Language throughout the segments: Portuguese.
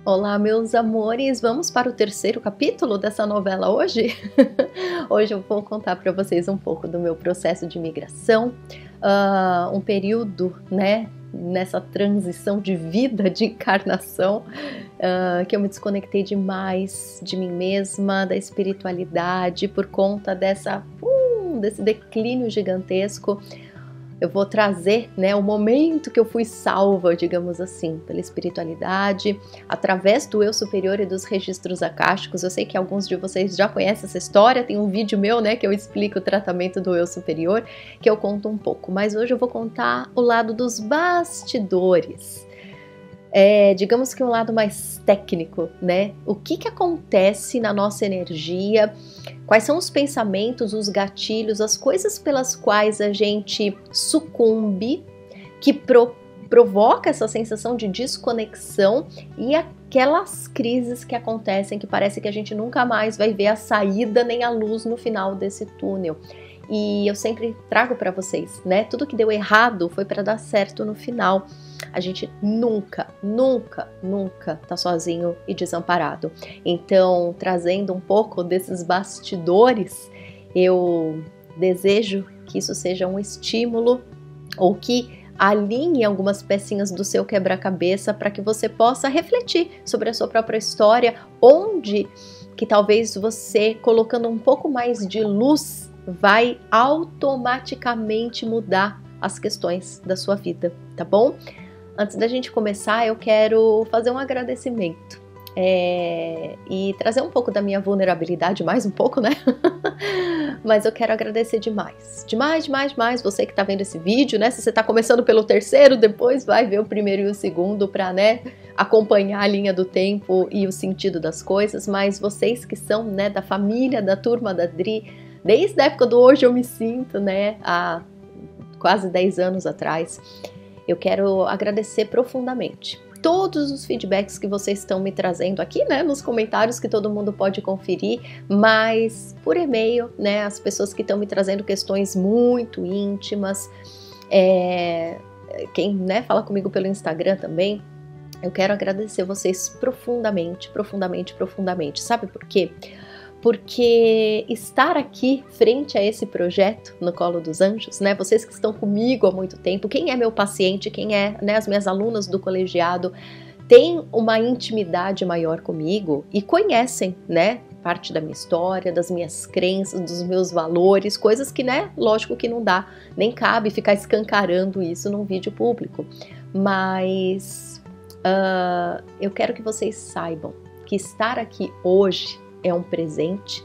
Olá, meus amores! Vamos para o terceiro capítulo dessa novela hoje? Hoje eu vou contar para vocês um pouco do meu processo de migração, um período, né, nessa transição de vida, de encarnação, que eu me desconectei demais de mim mesma, da espiritualidade, por conta desse declínio gigantesco. Eu vou trazer, né, o momento que eu fui salva, digamos assim, pela espiritualidade, através do eu superior e dos registros akáshicos. Eu sei que alguns de vocês já conhecem essa história, tem um vídeo meu, né, que eu explico o tratamento do eu superior, que eu conto um pouco. Mas hoje eu vou contar o lado dos bastidores. Digamos que um lado mais técnico, né? O que acontece na nossa energia, quais são os pensamentos, os gatilhos, as coisas pelas quais a gente sucumbe, que provoca essa sensação de desconexão e aquelas crises que acontecem que parece que a gente nunca mais vai ver a saída nem a luz no final desse túnel. E eu sempre trago para vocês, né? Tudo que deu errado foi para dar certo no final. A gente nunca tá sozinho e desamparado. Então, trazendo um pouco desses bastidores, eu desejo que isso seja um estímulo ou que alinhe algumas pecinhas do seu quebra-cabeça para que você possa refletir sobre a sua própria história, onde que talvez você, colocando um pouco mais de luz, vai automaticamente mudar as questões da sua vida, tá bom? Antes da gente começar, eu quero fazer um agradecimento e trazer um pouco da minha vulnerabilidade, mais um pouco, né? Mas eu quero agradecer demais, demais, você que tá vendo esse vídeo, né? Se você tá começando pelo terceiro, depois vai ver o primeiro e o segundo pra, né, acompanhar a linha do tempo e o sentido das coisas. Mas vocês que são, né, da família, da turma da Dri, desde a época do Hoje Eu Me Sinto, né, há quase 10 anos atrás, eu quero agradecer profundamente todos os feedbacks que vocês estão me trazendo aqui, né, nos comentários que todo mundo pode conferir, mas por e-mail, né, as pessoas que estão me trazendo questões muito íntimas, quem, né, fala comigo pelo Instagram também, eu quero agradecer vocês profundamente. Sabe por quê? Porque estar aqui frente a esse projeto no Colo dos Anjos, né, vocês que estão comigo há muito tempo, quem é meu paciente, quem é, né, as minhas alunas do colegiado, tem uma intimidade maior comigo e conhecem, né, parte da minha história, das minhas crenças, dos meus valores, coisas que, né, lógico que não dá, nem cabe ficar escancarando isso num vídeo público, mas eu quero que vocês saibam que estar aqui hoje é um presente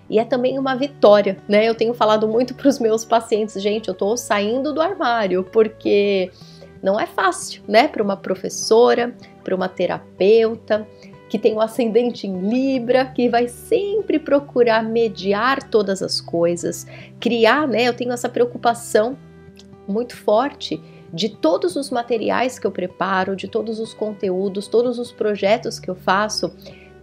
e é também uma vitória, né? Eu tenho falado muito para os meus pacientes, gente, eu tô saindo do armário, porque não é fácil, né? Para uma professora, para uma terapeuta, que tem o ascendente em Libra, que vai sempre procurar mediar todas as coisas, criar, né? Eu tenho essa preocupação muito forte de todos os materiais que eu preparo, de todos os conteúdos, todos os projetos que eu faço,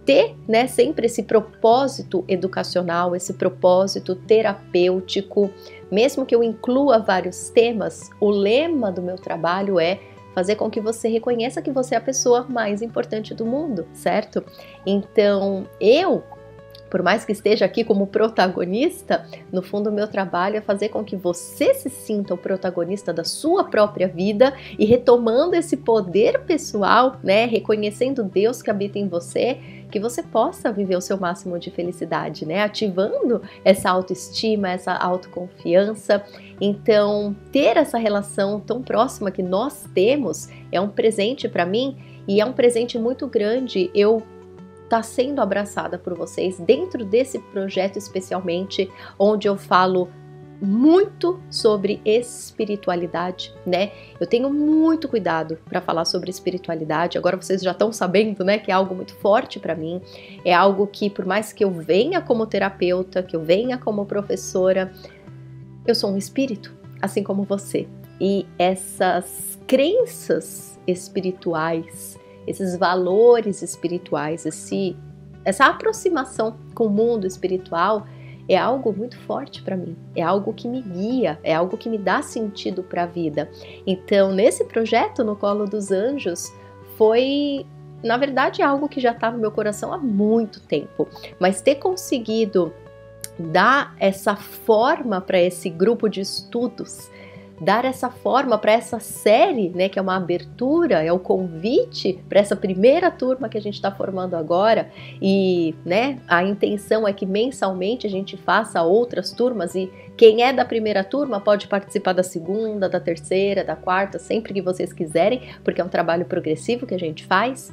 ter, né, sempre esse propósito educacional, esse propósito terapêutico, mesmo que eu inclua vários temas, o lema do meu trabalho é fazer com que você reconheça que você é a pessoa mais importante do mundo, certo? Então, por mais que esteja aqui como protagonista, no fundo o meu trabalho é fazer com que você se sinta o protagonista da sua própria vida e retomando esse poder pessoal, né, reconhecendo Deus que habita em você, que você possa viver o seu máximo de felicidade, né, ativando essa autoestima, essa autoconfiança. Então, ter essa relação tão próxima que nós temos é um presente para mim e é um presente muito grande. Eu está sendo abraçada por vocês dentro desse projeto especialmente, onde eu falo muito sobre espiritualidade, né? Eu tenho muito cuidado para falar sobre espiritualidade. Agora vocês já estão sabendo, né, que é algo muito forte para mim. É algo que, por mais que eu venha como terapeuta, que eu venha como professora, eu sou um espírito, assim como você. E essas crenças espirituais, esses valores espirituais, essa aproximação com o mundo espiritual é algo muito forte para mim, é algo que me guia, é algo que me dá sentido para a vida. Então, nesse projeto no Colo dos Anjos, foi na verdade é algo que já está no meu coração há muito tempo, mas ter conseguido dar essa forma para esse grupo de estudos, dar essa forma para essa série, né, que é uma abertura, é o convite para essa primeira turma que a gente está formando agora, e, né, a intenção é que mensalmente a gente faça outras turmas, e quem é da primeira turma pode participar da segunda, da terceira, da quarta, sempre que vocês quiserem, porque é um trabalho progressivo que a gente faz.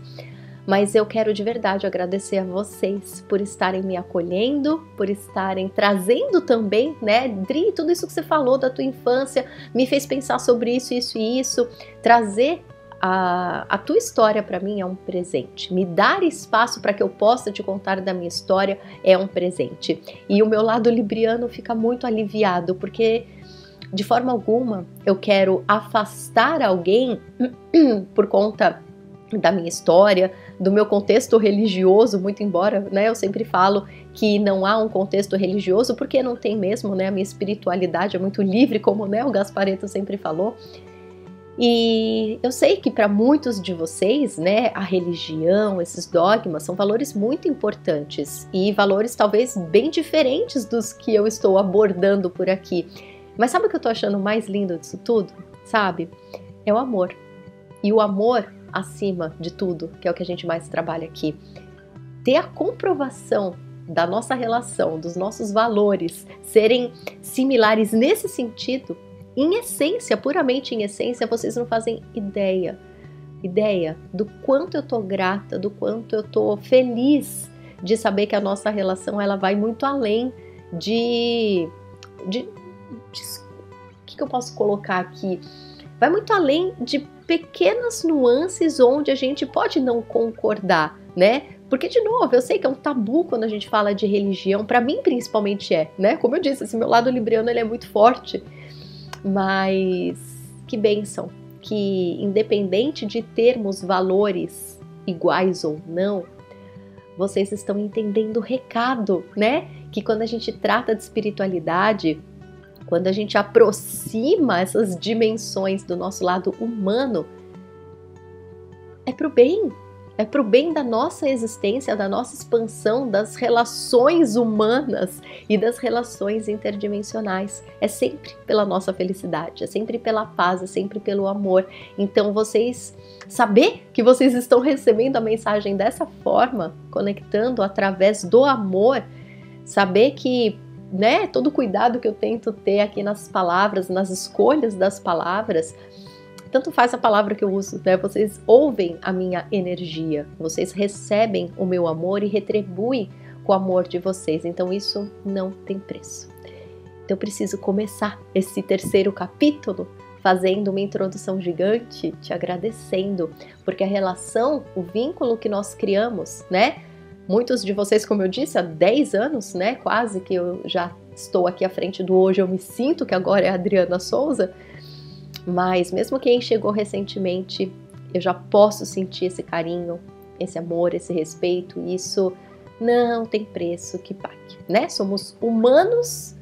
Mas eu quero de verdade agradecer a vocês por estarem me acolhendo, por estarem trazendo também, né, Dri, tudo isso que você falou da tua infância, me fez pensar sobre isso, isso e isso. Trazer a tua história para mim é um presente. Me dar espaço para que eu possa te contar da minha história é um presente. E o meu lado libriano fica muito aliviado, porque de forma alguma eu quero afastar alguém por conta da minha história, do meu contexto religioso, muito embora, né, eu sempre falo que não há um contexto religioso, porque não tem mesmo, né, a minha espiritualidade é muito livre, como, né, o Gasparetto sempre falou. E eu sei que para muitos de vocês, né, a religião, esses dogmas são valores muito importantes e valores talvez bem diferentes dos que eu estou abordando por aqui. Mas sabe o que eu tô achando mais lindo disso tudo? Sabe? É o amor. E o amor acima de tudo, que é o que a gente mais trabalha aqui. Ter a comprovação da nossa relação, dos nossos valores serem similares nesse sentido, em essência, puramente em essência, vocês não fazem ideia do quanto eu tô grata, do quanto eu tô feliz de saber que a nossa relação ela vai muito além de o que eu posso colocar aqui? Vai muito além de pequenas nuances onde a gente pode não concordar, né? Porque, de novo, eu sei que é um tabu quando a gente fala de religião, para mim principalmente é, né? Como eu disse, esse meu lado libriano ele é muito forte, mas que bênção, que independente de termos valores iguais ou não, vocês estão entendendo o recado, né? Que quando a gente trata de espiritualidade, quando a gente aproxima essas dimensões do nosso lado humano, é pro bem da nossa existência, da nossa expansão, das relações humanas e das relações interdimensionais. É sempre pela nossa felicidade, é sempre pela paz, é sempre pelo amor. Então saber que vocês estão recebendo a mensagem dessa forma, conectando através do amor, saber que, né, todo o cuidado que eu tento ter aqui nas palavras, nas escolhas das palavras, tanto faz a palavra que eu uso, né? Vocês ouvem a minha energia, vocês recebem o meu amor e retribuem com o amor de vocês, então isso não tem preço. Então eu preciso começar esse terceiro capítulo fazendo uma introdução gigante, te agradecendo, porque a relação, o vínculo que nós criamos, né? Muitos de vocês, como eu disse, há 10 anos, né, quase que eu já estou aqui à frente do hoje, eu me sinto que agora é a Adriana Souza, mas mesmo quem chegou recentemente, eu já posso sentir esse carinho, esse amor, esse respeito, e isso não tem preço que pague, né? Somos humanos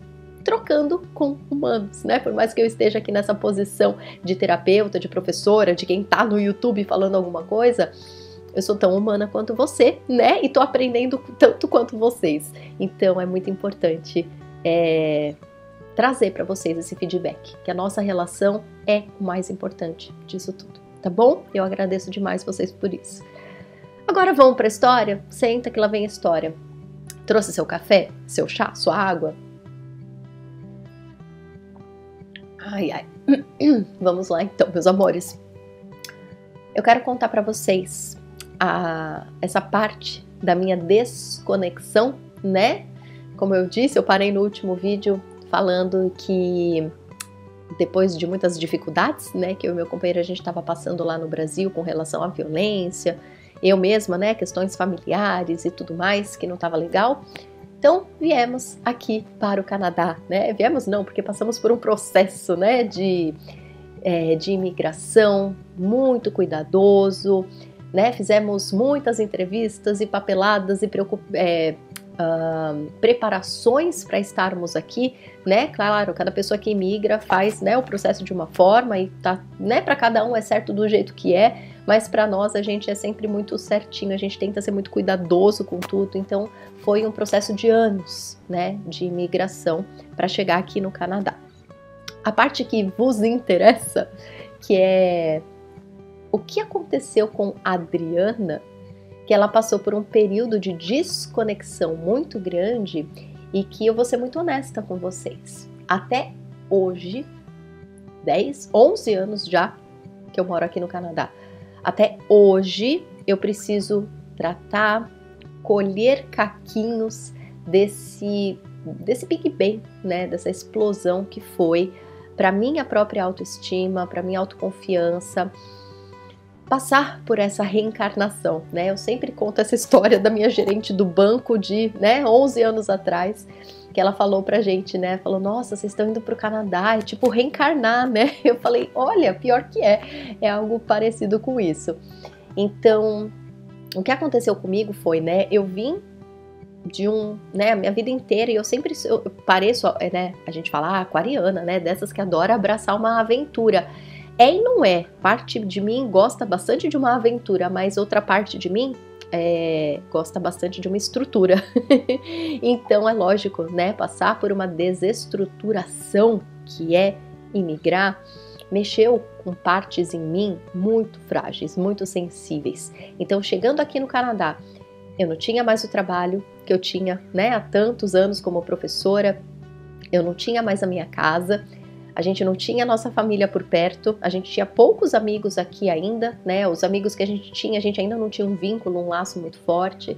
trocando com humanos, né? Por mais que eu esteja aqui nessa posição de terapeuta, de professora, de quem tá no YouTube falando alguma coisa, eu sou tão humana quanto você, né? E tô aprendendo tanto quanto vocês. Então é muito importante trazer para vocês esse feedback, que a nossa relação é o mais importante disso tudo, tá bom? Eu agradeço demais vocês por isso. Agora vamos para a história? Senta que lá vem a história. Trouxe seu café, seu chá, sua água? Ai, ai. Vamos lá então, meus amores. Eu quero contar para vocês essa parte da minha desconexão, né? Como eu disse, eu parei no último vídeo falando que depois de muitas dificuldades, né, que eu e meu companheiro a gente estava passando lá no Brasil com relação à violência, eu mesma, né, questões familiares e tudo mais, que não estava legal. Então viemos aqui para o Canadá, né? Viemos não, porque passamos por um processo, né, de imigração muito cuidadoso, né? Fizemos muitas entrevistas e papeladas e preparações para estarmos aqui, né? Claro, cada pessoa que imigra faz, né, o processo de uma forma e tá, né, para cada um é certo do jeito que é, mas para nós a gente é sempre muito certinho, a gente tenta ser muito cuidadoso com tudo, então foi um processo de anos, né, de imigração para chegar aqui no Canadá. A parte que vos interessa, que é o que aconteceu com a Adriana, que ela passou por um período de desconexão muito grande e que eu vou ser muito honesta com vocês. Até hoje, 11 anos já que eu moro aqui no Canadá, até hoje eu preciso tratar, colher caquinhos desse Big Bang, né, dessa explosão que foi para minha própria autoestima, para minha autoconfiança, passar por essa reencarnação, né? Eu sempre conto essa história da minha gerente do banco de, né, 11 anos atrás, que ela falou pra gente, né? Falou, nossa, vocês estão indo pro Canadá, é tipo reencarnar, né? Eu falei, olha, pior que é algo parecido com isso. Então, o que aconteceu comigo foi, né, eu vim de né, a minha vida inteira, e eu pareço, né, a gente fala, aquariana, né, dessas que adora abraçar uma aventura. É e não é. Parte de mim gosta bastante de uma aventura, mas outra parte de mim gosta bastante de uma estrutura. Então é lógico, né? Passar por uma desestruturação, que é imigrar, mexeu com partes em mim muito frágeis, muito sensíveis. Então, chegando aqui no Canadá, eu não tinha mais o trabalho que eu tinha, né, há tantos anos como professora, eu não tinha mais a minha casa, a gente não tinha a nossa família por perto, a gente tinha poucos amigos aqui ainda, né? Os amigos que a gente ainda não tinha um vínculo, um laço muito forte.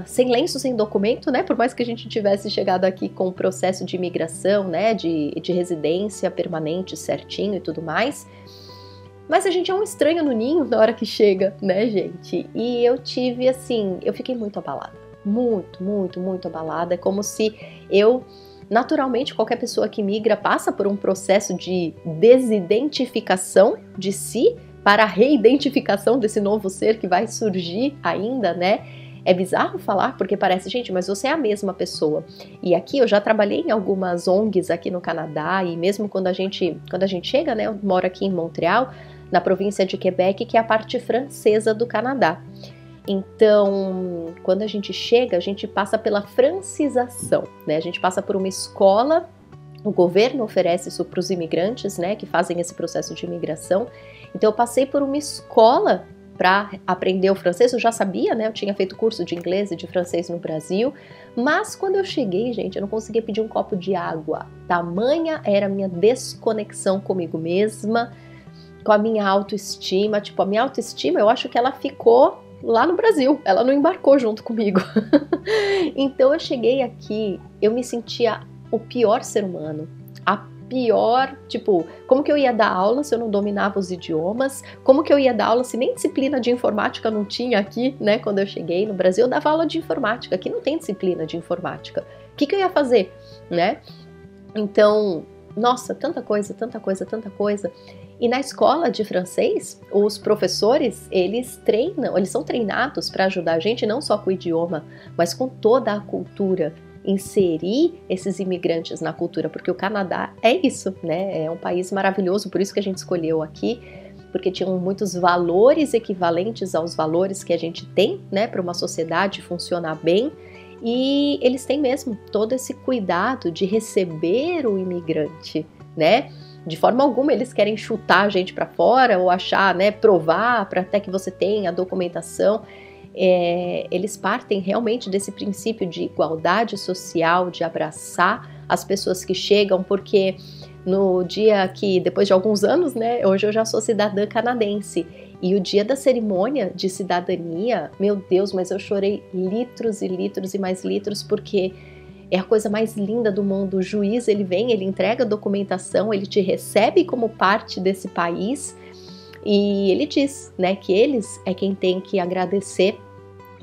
Sem lenço, sem documento, né? Por mais que a gente tivesse chegado aqui com o processo de imigração, né? De residência permanente certinho e tudo mais. Mas a gente é um estranho no ninho na hora que chega, né, gente? E eu tive, assim, eu fiquei muito abalada. Muito, muito, muito abalada. É como se eu... Naturalmente, qualquer pessoa que migra passa por um processo de desidentificação de si para a reidentificação desse novo ser que vai surgir ainda, né? É bizarro falar, porque parece, gente, mas você é a mesma pessoa. E aqui eu já trabalhei em algumas ONGs aqui no Canadá, e mesmo quando a gente chega, né? Eu moro aqui em Montreal, na província de Quebec, que é a parte francesa do Canadá. Então, quando a gente chega, a gente passa pela francização, né? A gente passa por uma escola, o governo oferece isso para os imigrantes, né, que fazem esse processo de imigração. Então, eu passei por uma escola para aprender o francês, eu já sabia, né? Eu tinha feito curso de inglês e de francês no Brasil, mas quando eu cheguei, gente, eu não conseguia pedir um copo de água. Tamanha era a minha desconexão comigo mesma, com a minha autoestima. Tipo, a minha autoestima, eu acho que ela ficou lá no Brasil, ela não embarcou junto comigo. Então eu cheguei aqui, eu me sentia o pior ser humano, a pior, tipo, como que eu ia dar aula se eu não dominava os idiomas? Como que eu ia dar aula se nem disciplina de informática não tinha aqui, né? Quando eu cheguei no Brasil, eu dava aula de informática, aqui não tem disciplina de informática. O que eu ia fazer, né? Então, nossa, tanta coisa, tanta coisa, tanta coisa. E na escola de francês, os professores, eles são treinados para ajudar a gente não só com o idioma, mas com toda a cultura, inserir esses imigrantes na cultura, porque o Canadá é isso, né? É um país maravilhoso, por isso que a gente escolheu aqui, porque tinham muitos valores equivalentes aos valores que a gente tem, né, para uma sociedade funcionar bem. E eles têm mesmo todo esse cuidado de receber o imigrante, né? De forma alguma eles querem chutar a gente para fora ou achar, né, provar para até que você tenha a documentação. Eles partem realmente desse princípio de igualdade social, de abraçar as pessoas que chegam, porque no dia que, depois de alguns anos, né, hoje eu já sou cidadã canadense, e o dia da cerimônia de cidadania, meu Deus, mas eu chorei litros e litros e mais litros, porque é a coisa mais linda do mundo. O juiz, ele vem, ele entrega a documentação, ele te recebe como parte desse país, e ele diz, né, que eles é quem tem que agradecer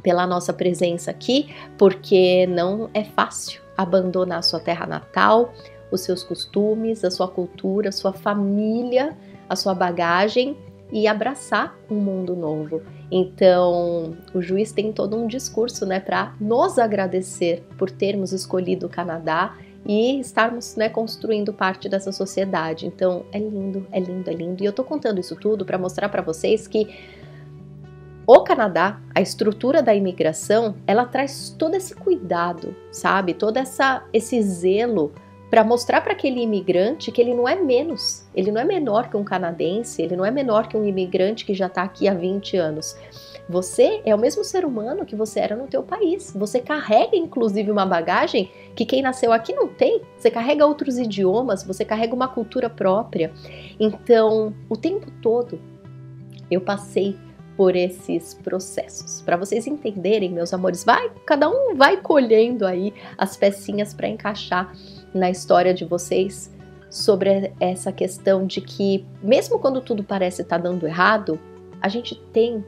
pela nossa presença aqui, porque não é fácil abandonar a sua terra natal, os seus costumes, a sua cultura, a sua família, a sua bagagem, e abraçar um mundo novo. Então, o juiz tem todo um discurso, né, para nos agradecer por termos escolhido o Canadá e estarmos, né, construindo parte dessa sociedade. Então, é lindo, é lindo, é lindo. E eu tô contando isso tudo para mostrar para vocês que o Canadá, a estrutura da imigração, ela traz todo esse cuidado, sabe? Todo esse zelo para mostrar para aquele imigrante que ele não é menos, ele não é menor que um canadense, ele não é menor que um imigrante que já está aqui há 20 anos. Você é o mesmo ser humano que você era no teu país. Você carrega, inclusive, uma bagagem que quem nasceu aqui não tem. Você carrega outros idiomas, você carrega uma cultura própria. Então, o tempo todo, eu passei por esses processos. Para vocês entenderem, meus amores, cada um vai colhendo aí as pecinhas para encaixar na história de vocês sobre essa questão de que, mesmo quando tudo parece estar dando errado, a gente tem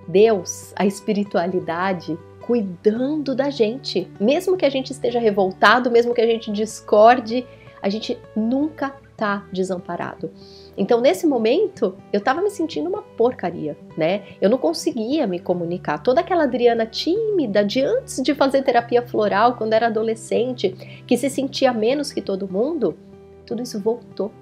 Deus, a espiritualidade, cuidando da gente. Mesmo que a gente esteja revoltado, mesmo que a gente discorde, a gente nunca tá desamparado. Então, nesse momento, eu tava me sentindo uma porcaria, né? Eu não conseguia me comunicar. Toda aquela Adriana tímida de antes de fazer terapia floral, quando era adolescente, que se sentia menos que todo mundo, tudo isso voltou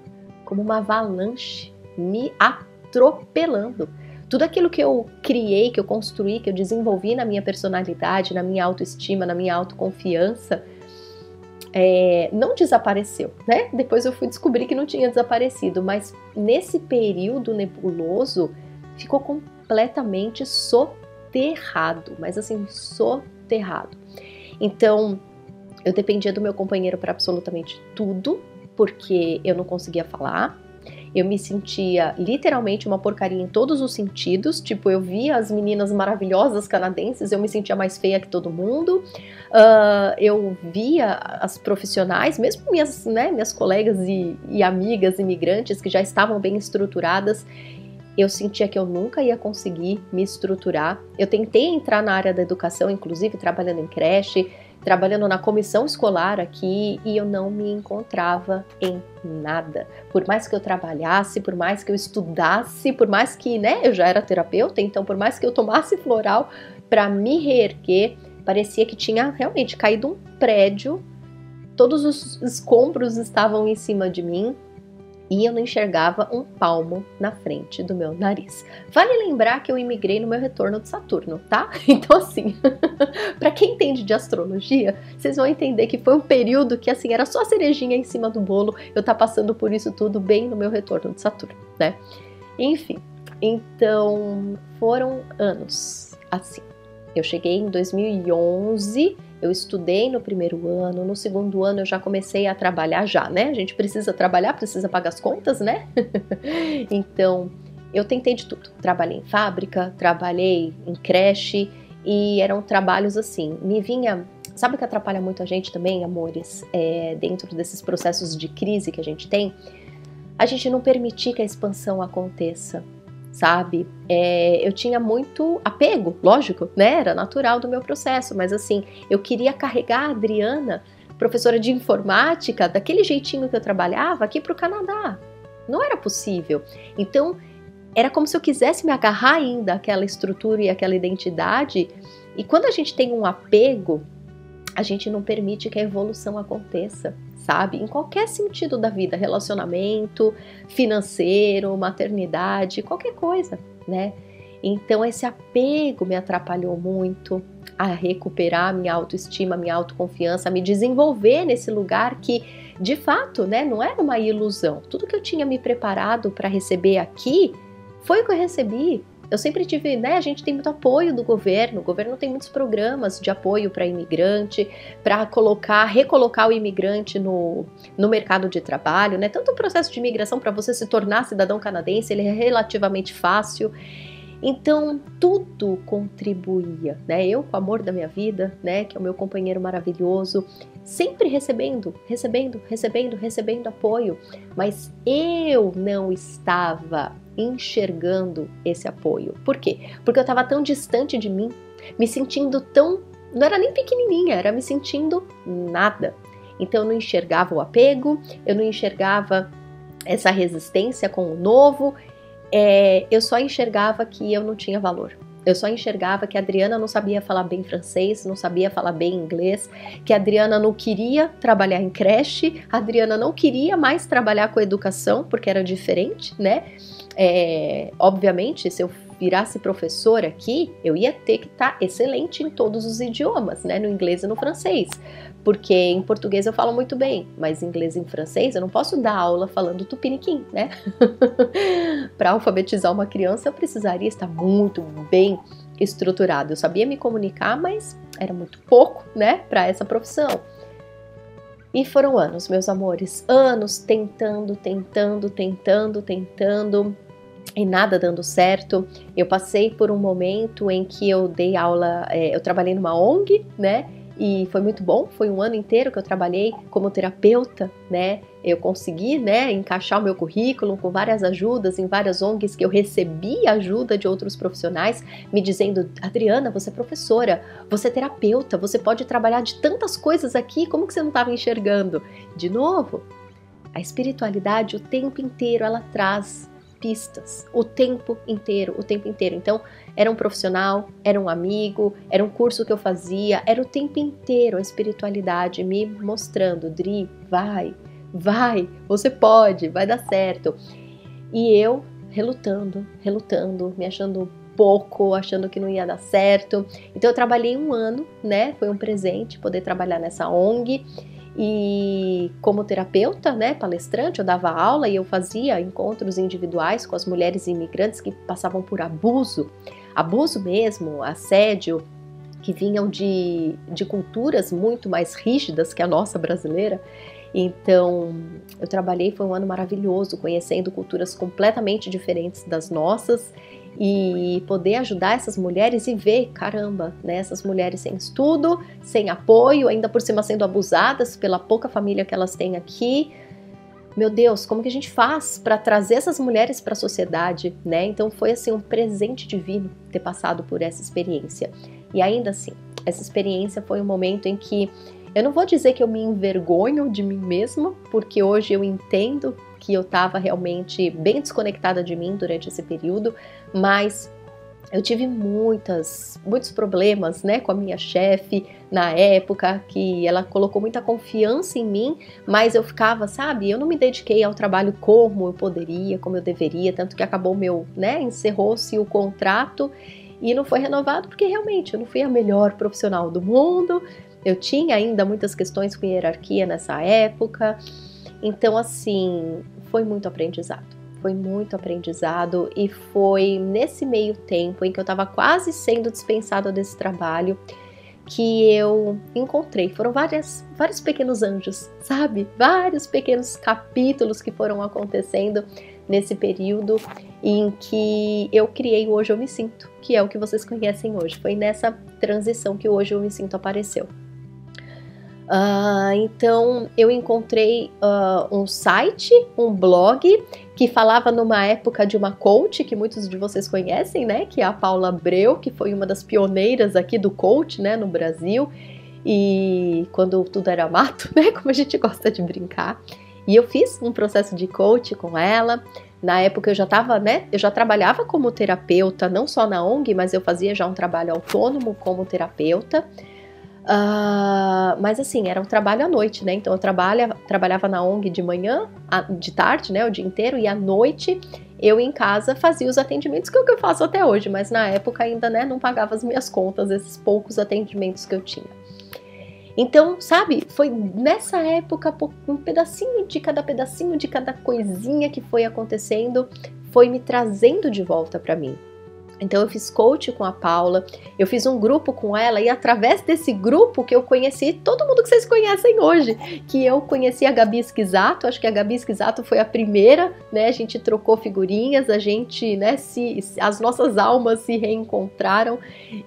como uma avalanche, me atropelando. Tudo aquilo que eu criei, que eu construí, que eu desenvolvi na minha personalidade, na minha autoestima, na minha autoconfiança, não desapareceu, né? Depois eu fui descobrir que não tinha desaparecido, mas nesse período nebuloso ficou completamente soterrado, mas assim, soterrado. Então, eu dependia do meu companheiro para absolutamente tudo, porque eu não conseguia falar. Eu me sentia literalmente uma porcaria em todos os sentidos, tipo, eu via as meninas maravilhosas canadenses, eu me sentia mais feia que todo mundo, eu via as profissionais, mesmo minhas colegas e amigas imigrantes que já estavam bem estruturadas, eu sentia que eu nunca ia conseguir me estruturar. Eu tentei entrar na área da educação, inclusive trabalhando em creche, trabalhando na comissão escolar aqui, e eu não me encontrava em nada. Por mais que eu trabalhasse, por mais que eu estudasse, por mais que, eu já era terapeuta, então por mais que eu tomasse floral para me reerguer, parecia que tinha realmente caído um prédio, todos os escombros estavam em cima de mim, e eu não enxergava um palmo na frente do meu nariz. Vale lembrar que eu imigrei no meu retorno de Saturno, tá? Então, assim, para quem entende de astrologia, vocês vão entender que foi um período que, assim, era só a cerejinha em cima do bolo, eu tá passando por isso tudo bem no meu retorno de Saturno, né? Enfim, então, foram anos assim. Eu cheguei em 2011, eu estudei no primeiro ano, no segundo ano eu já comecei a trabalhar já, né? A gente precisa trabalhar, precisa pagar as contas, né? Então, eu tentei de tudo. Trabalhei em fábrica, trabalhei em creche e eram trabalhos assim, me vinha... Sabe o que atrapalha muito a gente também, amores? Dentro desses processos de crise que a gente tem, a gente não permitir que a expansão aconteça. Sabe? Eu tinha muito apego, lógico, né? Era natural do meu processo, mas assim, eu queria carregar a Adriana, professora de informática, daquele jeitinho que eu trabalhava aqui para o Canadá. Não era possível. Então, era como se eu quisesse me agarrar ainda àquela estrutura e àquela identidade, e quando a gente tem um apego, a gente não permite que a evolução aconteça, sabe? Em qualquer sentido da vida, relacionamento, financeiro, maternidade, qualquer coisa, né? Então esse apego me atrapalhou muito a recuperar a minha autoestima, a minha autoconfiança, a me desenvolver nesse lugar que, de fato, né, não era uma ilusão. Tudo que eu tinha me preparado para receber aqui foi o que eu recebi. Eu sempre tive, né, a gente tem muito apoio do governo, o governo tem muitos programas de apoio para imigrante, para recolocar o imigrante no mercado de trabalho, né, tanto o processo de imigração para você se tornar cidadão canadense, ele é relativamente fácil, então tudo contribuía, né, eu com o amor da minha vida, né, que é o meu companheiro maravilhoso, sempre recebendo apoio, mas eu não estava enxergando esse apoio. Por quê? Porque eu estava tão distante de mim, me sentindo tão... Não era nem pequenininha, era me sentindo nada. Então eu não enxergava o apego, eu não enxergava essa resistência com o novo, eu só enxergava que eu não tinha valor. Eu só enxergava que a Adriana não sabia falar bem francês, não sabia falar bem inglês, que a Adriana não queria trabalhar em creche, a Adriana não queria mais trabalhar com educação, porque era diferente, né? Obviamente, se eu virasse professora aqui, eu ia ter que estar excelente em todos os idiomas, né? No inglês e no francês. Porque em português eu falo muito bem, mas em inglês e em francês eu não posso dar aula falando tupiniquim, né? Para alfabetizar uma criança eu precisaria estar muito bem estruturado. Eu sabia me comunicar, mas era muito pouco, né, para essa profissão. E foram anos, meus amores, anos tentando, e nada dando certo. Eu passei por um momento em que eu dei aula, eu trabalhei numa ONG, né? E foi muito bom, foi um ano inteiro que eu trabalhei como terapeuta, né? Eu consegui, né, encaixar o meu currículo com várias ajudas em várias ONGs que eu recebi ajuda de outros profissionais me dizendo: Adriana, você é professora, você é terapeuta, você pode trabalhar de tantas coisas aqui, como que você não estava enxergando? De novo, a espiritualidade o tempo inteiro ela traz pistas, o tempo inteiro. Então, era um profissional, era um amigo, era um curso que eu fazia, era o tempo inteiro a espiritualidade me mostrando: Dri, vai, você pode, vai dar certo. E eu relutando, me achando pouco, achando que não ia dar certo. Então eu trabalhei um ano, né? Foi um presente poder trabalhar nessa ONG. E como terapeuta, né, palestrante, eu dava aula e eu fazia encontros individuais com as mulheres imigrantes que passavam por abuso mesmo, assédio, que vinham de culturas muito mais rígidas que a nossa brasileira. Então, eu trabalhei, foi um ano maravilhoso, conhecendo culturas completamente diferentes das nossas e poder ajudar essas mulheres e ver, caramba, né, essas mulheres sem estudo, sem apoio, ainda por cima sendo abusadas pela pouca família que elas têm aqui. Meu Deus, como que a gente faz para trazer essas mulheres para a sociedade, né? Então foi assim um presente divino ter passado por essa experiência. E ainda assim, essa experiência foi um momento em que eu não vou dizer que eu me envergonho de mim mesma, porque hoje eu entendo que eu estava realmente bem desconectada de mim durante esse período, mas eu tive muitos problemas, né, com a minha chefe na época, que ela colocou muita confiança em mim, mas eu ficava, sabe, eu não me dediquei ao trabalho como eu poderia, como eu deveria, tanto que acabou encerrou-se o contrato e não foi renovado porque realmente eu não fui a melhor profissional do mundo, eu tinha ainda muitas questões com hierarquia nessa época, então assim, foi muito aprendizado e foi nesse meio tempo em que eu estava quase sendo dispensada desse trabalho que eu encontrei, foram vários pequenos anjos, sabe? Vários pequenos capítulos que foram acontecendo nesse período em que eu criei o Hoje Eu Me Sinto, que é o que vocês conhecem hoje. Foi nessa transição que o Hoje Eu Me Sinto apareceu. Então eu encontrei um site, um blog que falava numa época de uma coach que muitos de vocês conhecem, né? Que é a Paula Abreu, que foi uma das pioneiras aqui do coach, né? No Brasil, e quando tudo era mato, né? Como a gente gosta de brincar. E eu fiz um processo de coach com ela. Na época eu já estava, né? Eu já trabalhava como terapeuta, não só na ONG, mas eu fazia já um trabalho autônomo como terapeuta. Mas assim, era um trabalho à noite, né? Então eu trabalhava na ONG de manhã, de tarde, né? O dia inteiro, e à noite eu em casa fazia os atendimentos, que é o que eu faço até hoje, mas na época ainda, né, não pagava as minhas contas, esses poucos atendimentos que eu tinha. Então, sabe, foi nessa época, um pedacinho de cada coisinha que foi acontecendo, foi me trazendo de volta para mim. Então eu fiz coach com a Paula, eu fiz um grupo com ela e através desse grupo que eu conheci todo mundo que vocês conhecem hoje, que eu conheci a Gabi Esquisato, acho que a Gabi Esquisato foi a primeira, né, a gente trocou figurinhas, a gente, né, as nossas almas se reencontraram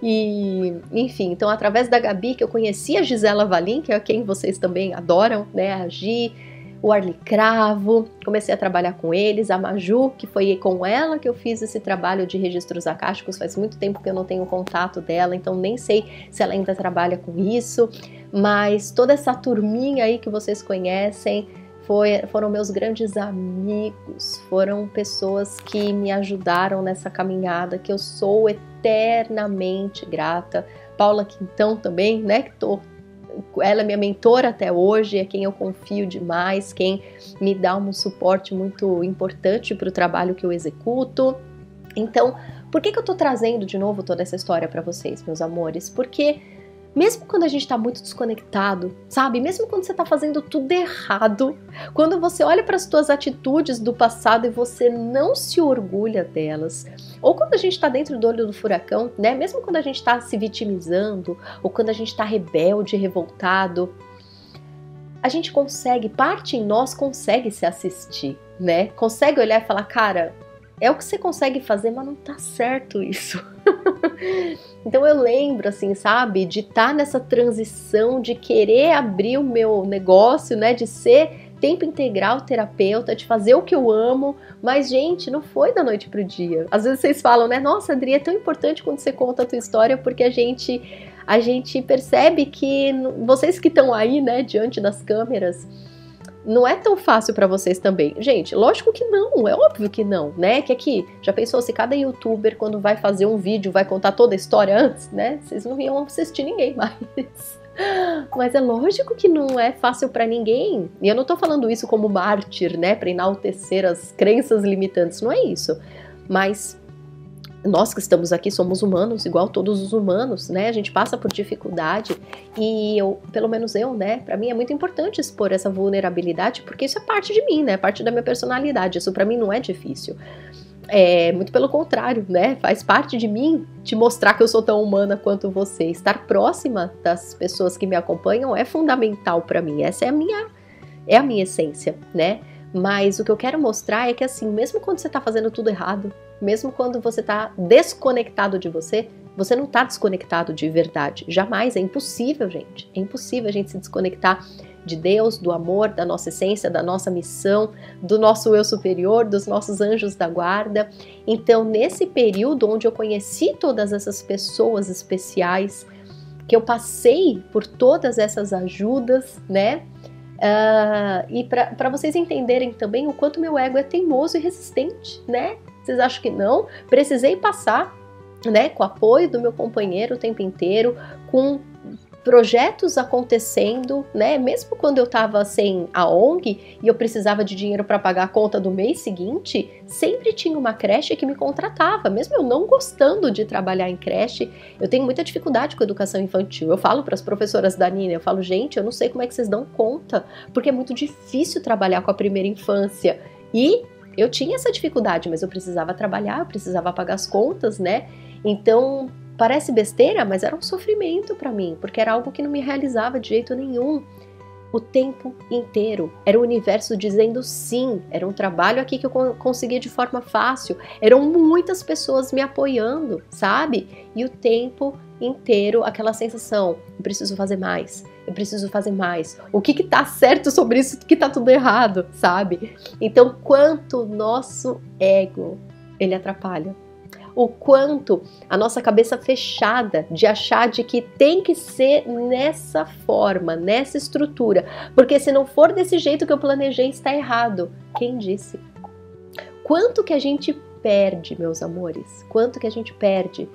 e, enfim, então através da Gabi que eu conheci a Gisela Valim, que é quem vocês também adoram, né, a Gi, o Arli Cravo, comecei a trabalhar com eles, a Maju, que foi com ela que eu fiz esse trabalho de registros acásticos, faz muito tempo que eu não tenho contato dela, então nem sei se ela ainda trabalha com isso, mas toda essa turminha aí que vocês conhecem foram meus grandes amigos, foram pessoas que me ajudaram nessa caminhada, que eu sou eternamente grata. Paula Quintão também, né, ela é minha mentora até hoje, é quem eu confio demais, quem me dá um suporte muito importante para o trabalho que eu executo. Então, por que eu tô trazendo de novo toda essa história para vocês, meus amores? Porque mesmo quando a gente tá muito desconectado, sabe? Mesmo quando você tá fazendo tudo errado, quando você olha para as suas atitudes do passado e você não se orgulha delas, ou quando a gente tá dentro do olho do furacão, né? Mesmo quando a gente tá se vitimizando, ou quando a gente tá rebelde, revoltado, a gente consegue, parte em nós consegue se assistir, né? Consegue olhar e falar, cara, é o que você consegue fazer, mas não tá certo isso. Então eu lembro, assim, sabe, de estar nessa transição, de querer abrir o meu negócio, né, de ser tempo integral terapeuta, de fazer o que eu amo, mas, gente, não foi da noite pro dia. Às vezes vocês falam, né, nossa, Adri, é tão importante quando você conta a tua história, porque a gente percebe que vocês que estão aí, né, diante das câmeras, não é tão fácil para vocês também. Gente, lógico que não, é óbvio que não, né? Que aqui, já pensou se cada youtuber, quando vai fazer um vídeo, vai contar toda a história antes, né? Vocês não iam assistir ninguém mais. Mas é lógico que não é fácil para ninguém. E eu não tô falando isso como mártir, né? Para enaltecer as crenças limitantes, não é isso. Mas nós que estamos aqui somos humanos, igual todos os humanos, né? A gente passa por dificuldade e pelo menos eu, né? Pra mim é muito importante expor essa vulnerabilidade, porque isso é parte de mim, né? Parte da minha personalidade. Isso pra mim não é difícil. É muito pelo contrário, né? Faz parte de mim te mostrar que eu sou tão humana quanto você. Estar próxima das pessoas que me acompanham é fundamental pra mim. Essa é a minha essência, né? Mas o que eu quero mostrar é que, assim, mesmo quando você tá fazendo tudo errado, mesmo quando você tá desconectado de você, você não tá desconectado de verdade. Jamais, é impossível, gente. É impossível a gente se desconectar de Deus, do amor, da nossa essência, da nossa missão, do nosso eu superior, dos nossos anjos da guarda. Então, nesse período onde eu conheci todas essas pessoas especiais, que eu passei por todas essas ajudas, né? E para vocês entenderem também o quanto meu ego é teimoso e resistente, né? Vocês acham que não? Precisei passar, né, com o apoio do meu companheiro o tempo inteiro, com projetos acontecendo, né? Mesmo quando eu estava sem a ONG e eu precisava de dinheiro para pagar a conta do mês seguinte, sempre tinha uma creche que me contratava, mesmo eu não gostando de trabalhar em creche. Eu tenho muita dificuldade com a educação infantil. Eu falo para as professoras da Nina, eu falo, gente, eu não sei como é que vocês dão conta, porque é muito difícil trabalhar com a primeira infância. E eu tinha essa dificuldade, mas eu precisava trabalhar, eu precisava pagar as contas, né? Então, parece besteira, mas era um sofrimento para mim, porque era algo que não me realizava de jeito nenhum. O tempo inteiro. Era o universo dizendo sim. Era um trabalho aqui que eu conseguia de forma fácil. Eram muitas pessoas me apoiando, sabe? E o tempo inteiro, aquela sensação, eu preciso fazer mais. Eu preciso fazer mais. O que tá certo sobre isso que tá tudo errado, sabe? Então, quanto o nosso ego, ele atrapalha. O quanto a nossa cabeça fechada de achar de que tem que ser nessa forma, nessa estrutura, porque se não for desse jeito que eu planejei, está errado. Quem disse? Quanto que a gente perde, meus amores? Quanto que a gente perde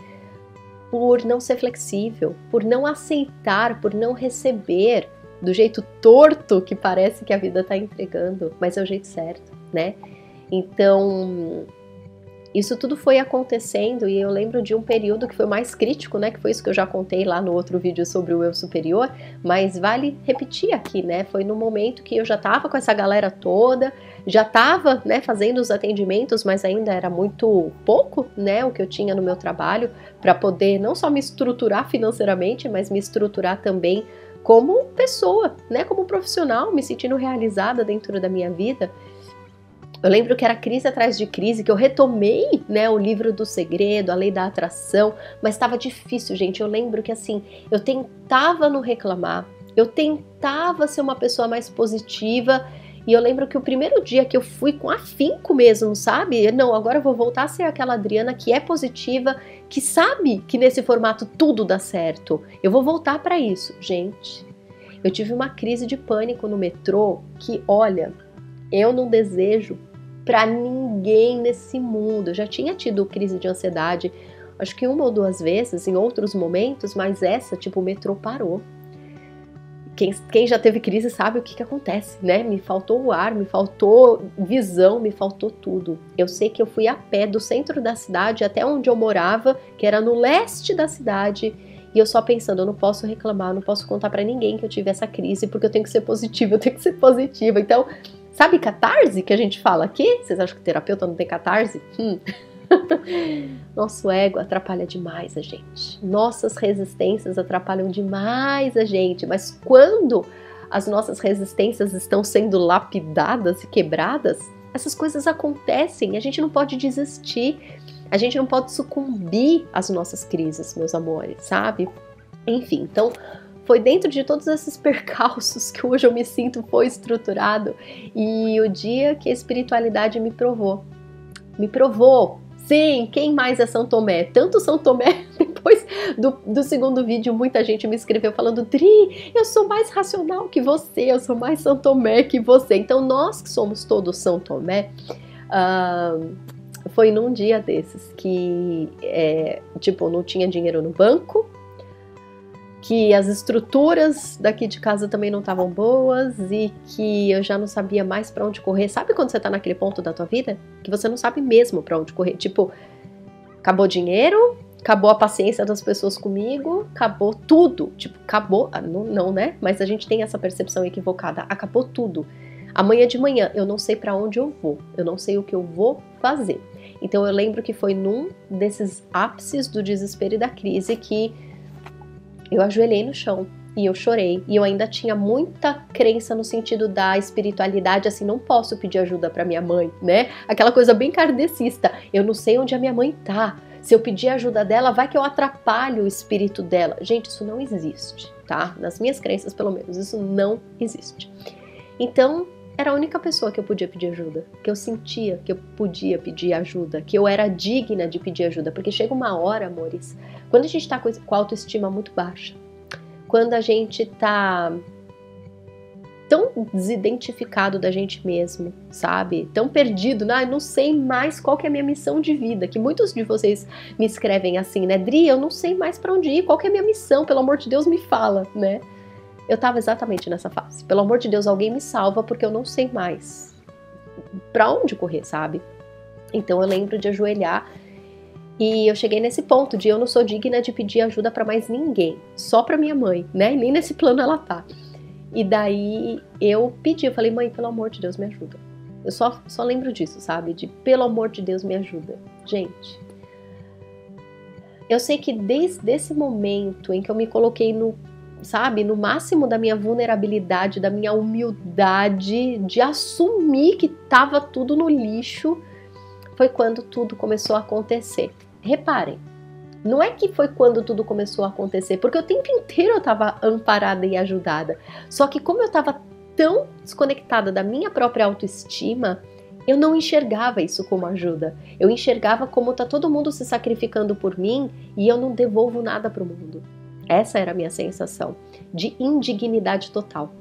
por não ser flexível, por não aceitar, por não receber do jeito torto que parece que a vida está entregando, mas é o jeito certo, né? Então, isso tudo foi acontecendo e eu lembro de um período que foi mais crítico, né? Que foi isso que eu já contei lá no outro vídeo sobre o eu superior, mas vale repetir aqui, né? Foi no momento que eu já tava com essa galera toda, já tava, né, fazendo os atendimentos, mas ainda era muito pouco, né? O que eu tinha no meu trabalho para poder não só me estruturar financeiramente, mas me estruturar também como pessoa, né? Como profissional, me sentindo realizada dentro da minha vida. Eu lembro que era crise atrás de crise, que eu retomei, né, o livro do segredo, a lei da atração, mas estava difícil, gente. Eu lembro que, assim, eu tentava não reclamar, eu tentava ser uma pessoa mais positiva, e eu lembro que o primeiro dia que eu fui com afinco mesmo, sabe? Não, agora eu vou voltar a ser aquela Adriana que é positiva, que sabe que nesse formato tudo dá certo. Eu vou voltar para isso, gente. Eu tive uma crise de pânico no metrô que, olha, eu não desejo pra ninguém nesse mundo. Eu já tinha tido crise de ansiedade, acho que 1 ou 2 vezes em outros momentos, mas essa, tipo, o metrô parou. Quem já teve crise sabe o que acontece, né? Me faltou o ar, me faltou visão, me faltou tudo. Eu sei que eu fui a pé do centro da cidade até onde eu morava, que era no leste da cidade, e eu só pensando, eu não posso reclamar, não posso contar pra ninguém que eu tive essa crise, porque eu tenho que ser positiva, eu tenho que ser positiva. Então, sabe catarse que a gente fala aqui? Vocês acham que terapeuta não tem catarse? Nosso ego atrapalha demais a gente. Nossas resistências atrapalham demais a gente. Mas quando as nossas resistências estão sendo lapidadas e quebradas, essas coisas acontecem. A gente não pode desistir. A gente não pode sucumbir às nossas crises, meus amores, sabe? Enfim, então foi dentro de todos esses percalços que hoje eu me sinto foi estruturado. E o dia que a espiritualidade me provou. Sim, quem mais é São Tomé? Tanto São Tomé, depois do segundo vídeo, muita gente me escreveu falando: Dri, eu sou mais racional que você, eu sou mais São Tomé que você. Então nós que somos todos São Tomé, foi num dia desses que, tipo, não tinha dinheiro no banco, que as estruturas daqui de casa também não estavam boas e que eu já não sabia mais pra onde correr. Sabe quando você tá naquele ponto da tua vida que você não sabe mesmo pra onde correr? Tipo, acabou o dinheiro, acabou a paciência das pessoas comigo, acabou tudo. Tipo, acabou, não, né? Mas a gente tem essa percepção equivocada. Acabou tudo. Amanhã de manhã eu não sei pra onde eu vou, eu não sei o que eu vou fazer. Então eu lembro que foi num desses ápices do desespero e da crise que eu ajoelhei no chão e eu chorei. E eu ainda tinha muita crença no sentido da espiritualidade, assim, não posso pedir ajuda pra minha mãe, né? Aquela coisa bem kardecista. Eu não sei onde a minha mãe tá. Se eu pedir ajuda dela, vai que eu atrapalho o espírito dela. Gente, isso não existe, tá? Nas minhas crenças, pelo menos, isso não existe. Então, era a única pessoa que eu podia pedir ajuda, que eu sentia que eu podia pedir ajuda, que eu era digna de pedir ajuda. Porque chega uma hora, amores, quando a gente tá com a autoestima muito baixa, quando a gente tá tão desidentificado da gente mesmo, sabe? Tão perdido, não sei mais qual que é a minha missão de vida, que muitos de vocês me escrevem assim, né? Dri, eu não sei mais pra onde ir, qual que é a minha missão, pelo amor de Deus, me fala, né? Eu tava exatamente nessa fase. Pelo amor de Deus, alguém me salva, porque eu não sei mais pra onde correr, sabe? Então eu lembro de ajoelhar e eu cheguei nesse ponto de eu não sou digna de pedir ajuda pra mais ninguém, só pra minha mãe, né? E nem nesse plano ela tá. E daí eu pedi, eu falei: mãe, pelo amor de Deus, me ajuda. Eu só lembro disso, sabe? De pelo amor de Deus, me ajuda. Gente, eu sei que desde esse momento em que eu me coloquei no máximo da minha vulnerabilidade, da minha humildade, de assumir que tava tudo no lixo, foi quando tudo começou a acontecer. Reparem, não é que foi quando tudo começou a acontecer, porque o tempo inteiro eu tava amparada e ajudada. Só que como eu tava tão desconectada da minha própria autoestima, eu não enxergava isso como ajuda. Eu enxergava como tá todo mundo se sacrificando por mim e eu não devolvo nada pro mundo. Essa era a minha sensação de indignidade total.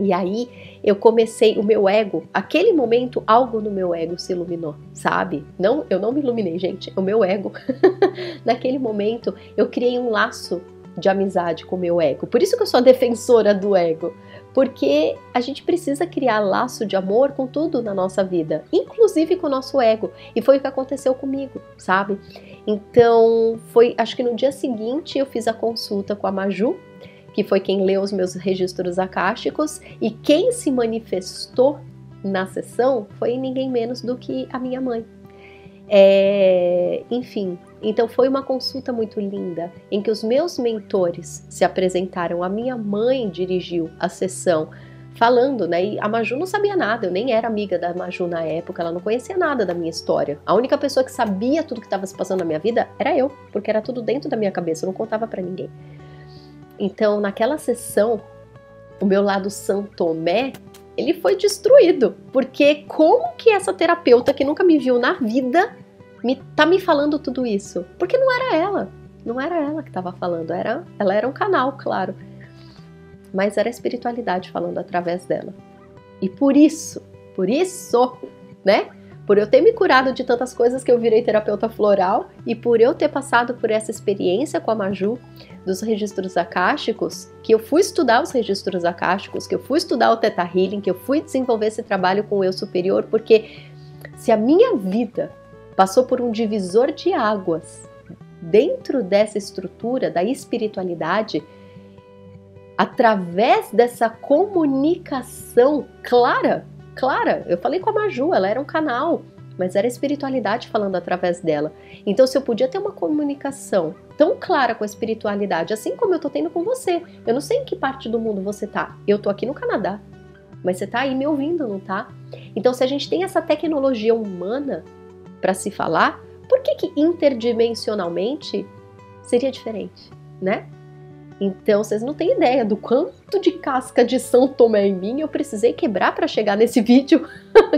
E aí eu comecei, o meu ego, aquele momento algo no meu ego se iluminou, sabe? Não, eu não me iluminei, gente, o meu ego. Naquele momento eu criei um laço de amizade com o meu ego. Por isso que eu sou a defensora do ego. Porque a gente precisa criar laço de amor com tudo na nossa vida, inclusive com o nosso ego. E foi o que aconteceu comigo, sabe? Então, acho que no dia seguinte eu fiz a consulta com a Maju, que foi quem leu os meus registros akáshicos, e quem se manifestou na sessão foi ninguém menos do que a minha mãe. Enfim, então foi uma consulta muito linda, em que os meus mentores se apresentaram, a minha mãe dirigiu a sessão, falando, né, e a Maju não sabia nada, eu nem era amiga da Maju na época, ela não conhecia nada da minha história. A única pessoa que sabia tudo que estava se passando na minha vida era eu, porque era tudo dentro da minha cabeça, eu não contava pra ninguém. Então, naquela sessão, o meu lado São Tomé, ele foi destruído, porque como que essa terapeuta que nunca me viu na vida tá me falando tudo isso? Porque não era ela que estava falando, ela era um canal, claro. mas era a espiritualidade falando através dela. E por isso, né? Por eu ter me curado de tantas coisas que eu virei terapeuta floral e por eu ter passado por essa experiência com a Maju dos registros akáshicos, que eu fui estudar os registros akáshicos, que eu fui estudar o Theta Healing, que eu fui desenvolver esse trabalho com o eu superior, porque se a minha vida passou por um divisor de águas dentro dessa estrutura da espiritualidade, através dessa comunicação clara, eu falei com a Maju, ela era um canal, mas era a espiritualidade falando através dela. Então, se eu podia ter uma comunicação tão clara com a espiritualidade, assim como eu tô tendo com você, eu não sei em que parte do mundo você tá, eu tô aqui no Canadá, mas você tá aí me ouvindo, não tá? Então, se a gente tem essa tecnologia humana para se falar, por que interdimensionalmente seria diferente, né? Então, vocês não têm ideia do quanto de casca de São Tomé em mim eu precisei quebrar para chegar nesse vídeo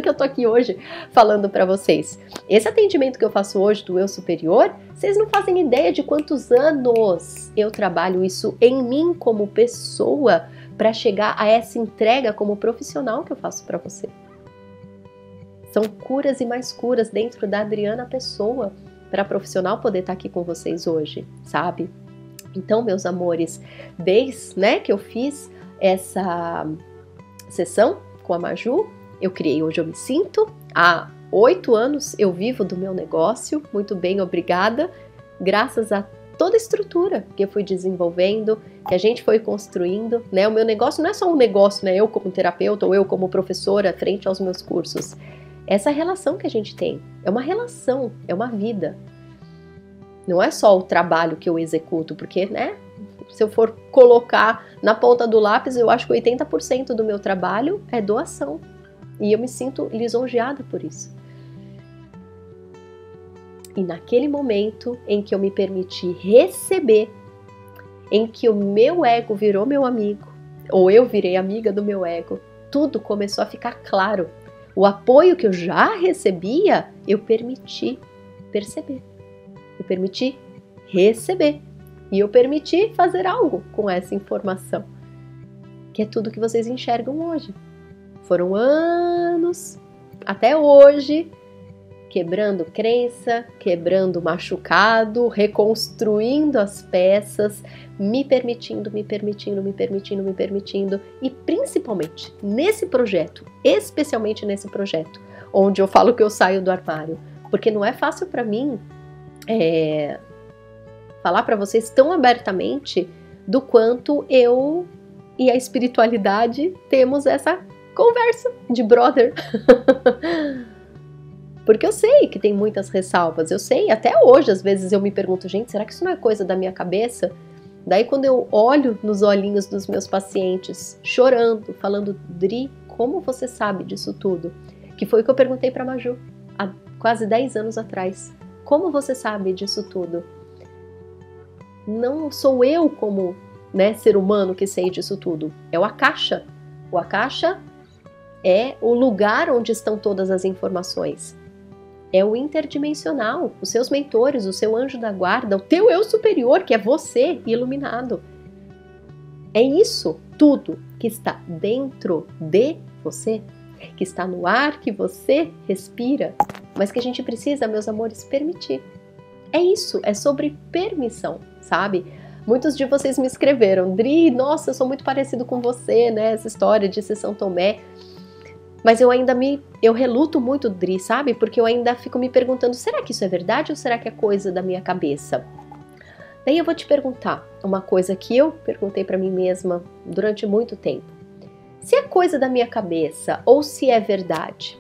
que eu tô aqui hoje falando para vocês. Esse atendimento que eu faço hoje do eu superior, vocês não fazem ideia de quantos anos eu trabalho isso em mim como pessoa para chegar a essa entrega como profissional que eu faço para você. São curas e mais curas dentro da Adriana pessoa para profissional poder estar aqui com vocês hoje, sabe? Então, meus amores, desde, né, que eu fiz essa sessão com a Maju, eu criei Hoje Eu Me Sinto. Há 8 anos eu vivo do meu negócio, muito bem, obrigada, graças a toda a estrutura que eu fui desenvolvendo, que a gente foi construindo, né? O meu negócio não é só um negócio, né? Eu como terapeuta ou eu como professora frente aos meus cursos. Essa relação que a gente tem é uma relação, é uma vida. Não é só o trabalho que eu executo, porque, né, se eu for colocar na ponta do lápis, eu acho que 80% do meu trabalho é doação. E eu me sinto lisonjeada por isso. E naquele momento em que eu me permiti receber, em que o meu ego virou meu amigo, ou eu virei amiga do meu ego, tudo começou a ficar claro. O apoio que eu já recebia, eu permiti perceber. Eu permiti receber e eu permiti fazer algo com essa informação, que é tudo que vocês enxergam hoje. Foram anos, até hoje, quebrando crença, quebrando machucado, reconstruindo as peças, me permitindo e principalmente nesse projeto, especialmente nesse projeto, onde eu falo que eu saio do armário, porque não é fácil para mim falar para vocês tão abertamente do quanto eu e a espiritualidade temos essa conversa de brother. Porque eu sei que tem muitas ressalvas, eu sei, até hoje às vezes eu me pergunto, gente, será que isso não é coisa da minha cabeça? Daí quando eu olho nos olhinhos dos meus pacientes, chorando, falando, Dri, como você sabe disso tudo? Que foi o que eu perguntei para Maju há quase 10 anos atrás. Como você sabe disso tudo? Não sou eu como, né, ser humano que sei disso tudo. É o Akasha. O Akasha é o lugar onde estão todas as informações. É o interdimensional, os seus mentores, o seu anjo da guarda, o teu eu superior, que é você, iluminado. É isso tudo que está dentro de você, que está no ar que você respira, mas que a gente precisa, meus amores, permitir. É isso, é sobre permissão, sabe? Muitos de vocês me escreveram, Dri, nossa, eu sou muito parecido com você, né? Essa história de ser São Tomé. Mas eu reluto muito, Dri, sabe? Porque eu ainda fico me perguntando, será que isso é verdade ou será que é coisa da minha cabeça? Daí eu vou te perguntar uma coisa que eu perguntei para mim mesma durante muito tempo. Se é coisa da minha cabeça ou se é verdade?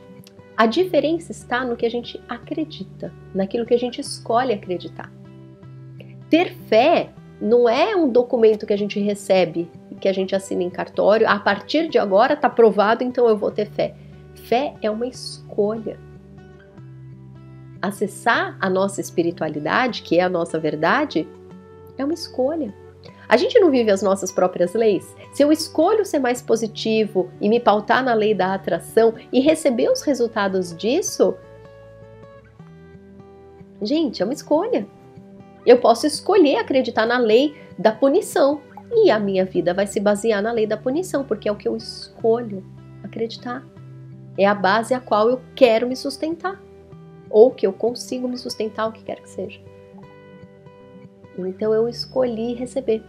A diferença está no que a gente acredita, naquilo que a gente escolhe acreditar. Ter fé não é um documento que a gente recebe, que a gente assina em cartório, a partir de agora está provado, então eu vou ter fé. Fé é uma escolha. Acessar a nossa espiritualidade, que é a nossa verdade, é uma escolha. A gente não vive as nossas próprias leis? Se eu escolho ser mais positivo e me pautar na lei da atração e receber os resultados disso, gente, é uma escolha. Eu posso escolher acreditar na lei da punição. E a minha vida vai se basear na lei da punição, porque é o que eu escolho acreditar. É a base a qual eu quero me sustentar. Ou que eu consigo me sustentar, o que quer que seja. Então eu escolhi receber.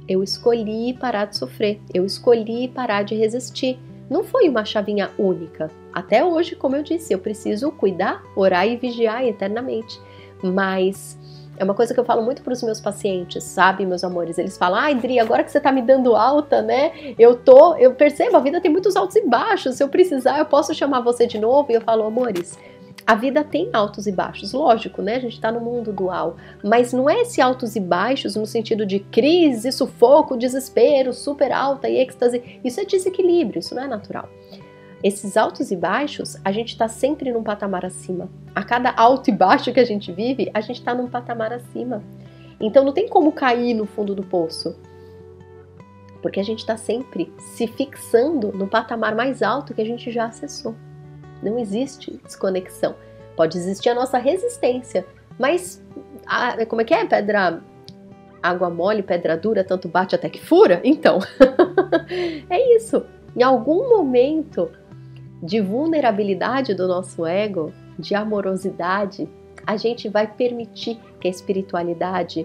Eu escolhi parar de sofrer. Eu escolhi parar de resistir. Não foi uma chavinha única. Até hoje, como eu disse, eu preciso cuidar, orar e vigiar eternamente. Mas é uma coisa que eu falo muito para os meus pacientes, sabe, meus amores? Eles falam, ai, Dri, agora que você tá me dando alta, né? Eu percebo, a vida tem muitos altos e baixos. Se eu precisar, eu posso chamar você de novo. E eu falo, amores, a vida tem altos e baixos, lógico, né? A gente tá no mundo dual. Mas não é esse altos e baixos no sentido de crise, sufoco, desespero, super alta e êxtase. Isso é desequilíbrio, isso não é natural. Esses altos e baixos, a gente está sempre num patamar acima. A cada alto e baixo que a gente vive, a gente está num patamar acima. Então não tem como cair no fundo do poço. Porque a gente está sempre se fixando no patamar mais alto que a gente já acessou. Não existe desconexão. Pode existir a nossa resistência, mas como é que é? Água mole, pedra dura, tanto bate até que fura? Então, é isso. Em algum momento de vulnerabilidade do nosso ego, de amorosidade, a gente vai permitir que a espiritualidade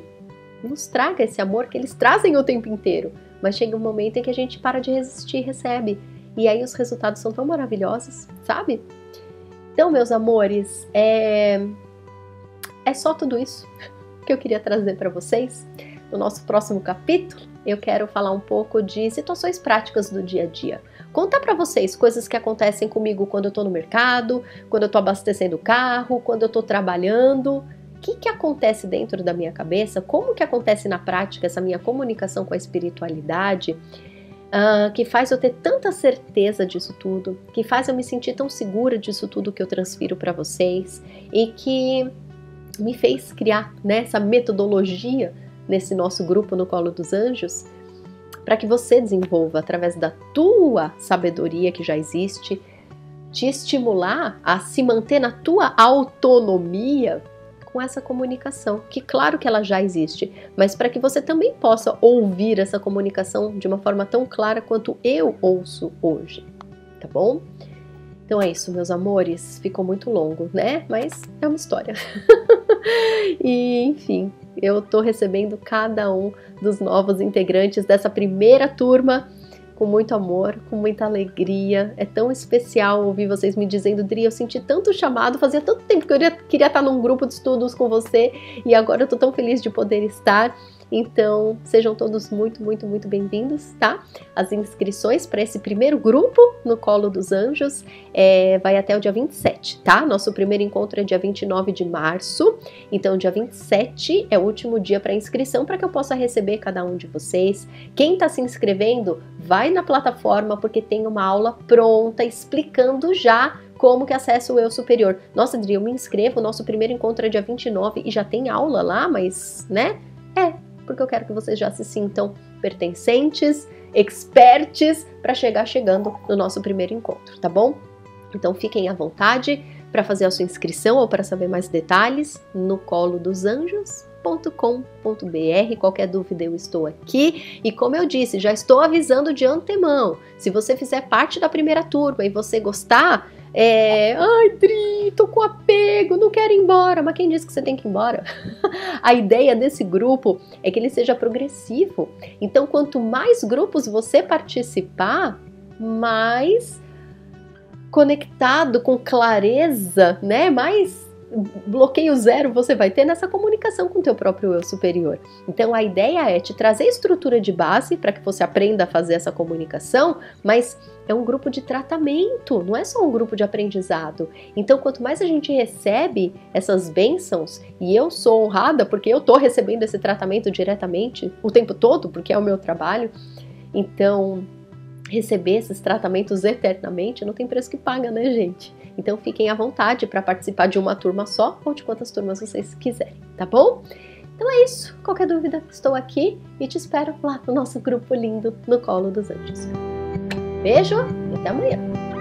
nos traga esse amor que eles trazem o tempo inteiro. Mas chega um momento em que a gente para de resistir e recebe. E aí os resultados são tão maravilhosos, sabe? Então, meus amores, é só tudo isso que eu queria trazer para vocês. No nosso próximo capítulo, eu quero falar um pouco de situações práticas do dia a dia. Contar para vocês coisas que acontecem comigo quando eu tô no mercado, quando eu tô abastecendo o carro, quando eu tô trabalhando. O que acontece dentro da minha cabeça? Como que acontece na prática essa minha comunicação com a espiritualidade? Que faz eu ter tanta certeza disso tudo, que faz eu me sentir tão segura disso tudo que eu transfiro para vocês e que me fez criar, né, essa metodologia nesse nosso grupo no Colo dos Anjos, para que você desenvolva através da tua sabedoria que já existe, te estimular a se manter na tua autonomia com essa comunicação, que claro que ela já existe, mas para que você também possa ouvir essa comunicação de uma forma tão clara quanto eu ouço hoje, tá bom? Então é isso, meus amores, ficou muito longo, né? Mas é uma história. E, enfim, eu tô recebendo cada um dos novos integrantes dessa primeira turma com muito amor, com muita alegria. É tão especial ouvir vocês me dizendo, Dri, eu senti tanto chamado, fazia tanto tempo que eu queria estar num grupo de estudos com você e agora eu tô tão feliz de poder estar. Então, sejam todos muito, muito, muito bem-vindos, tá? As inscrições para esse primeiro grupo no Colo dos Anjos vai até o dia 27, tá? Nosso primeiro encontro é dia 29 de março, então dia 27 é o último dia para inscrição para que eu possa receber cada um de vocês. Quem está se inscrevendo, vai na plataforma porque tem uma aula pronta explicando já como que acessa o eu superior. Nossa, Adri, eu me inscrevo, nosso primeiro encontro é dia 29 e já tem aula lá, mas, né? Porque eu quero que vocês já se sintam pertencentes, experts, para chegando no nosso primeiro encontro, tá bom? Então fiquem à vontade para fazer a sua inscrição ou para saber mais detalhes no colodosanjos.com.br. Qualquer dúvida eu estou aqui. E como eu disse, já estou avisando de antemão, se você fizer parte da primeira turma e você gostar, ai, Dri, tô com apego, não quero ir embora. Mas quem disse que você tem que ir embora? A ideia desse grupo é que ele seja progressivo. Então, quanto mais grupos você participar, mais conectado, com clareza, né? Mais bloqueio zero você vai ter nessa comunicação com o teu próprio eu superior. Então, a ideia é te trazer estrutura de base para que você aprenda a fazer essa comunicação, mas é um grupo de tratamento, não é só um grupo de aprendizado. Então, quanto mais a gente recebe essas bênçãos, e eu sou honrada porque eu tô recebendo esse tratamento diretamente o tempo todo, porque é o meu trabalho, então receber esses tratamentos eternamente não tem preço que paga, né, gente? Então fiquem à vontade para participar de uma turma só ou de quantas turmas vocês quiserem, tá bom? Então é isso, qualquer dúvida, estou aqui e te espero lá no nosso grupo lindo no Colo dos Anjos. Beijo e até amanhã!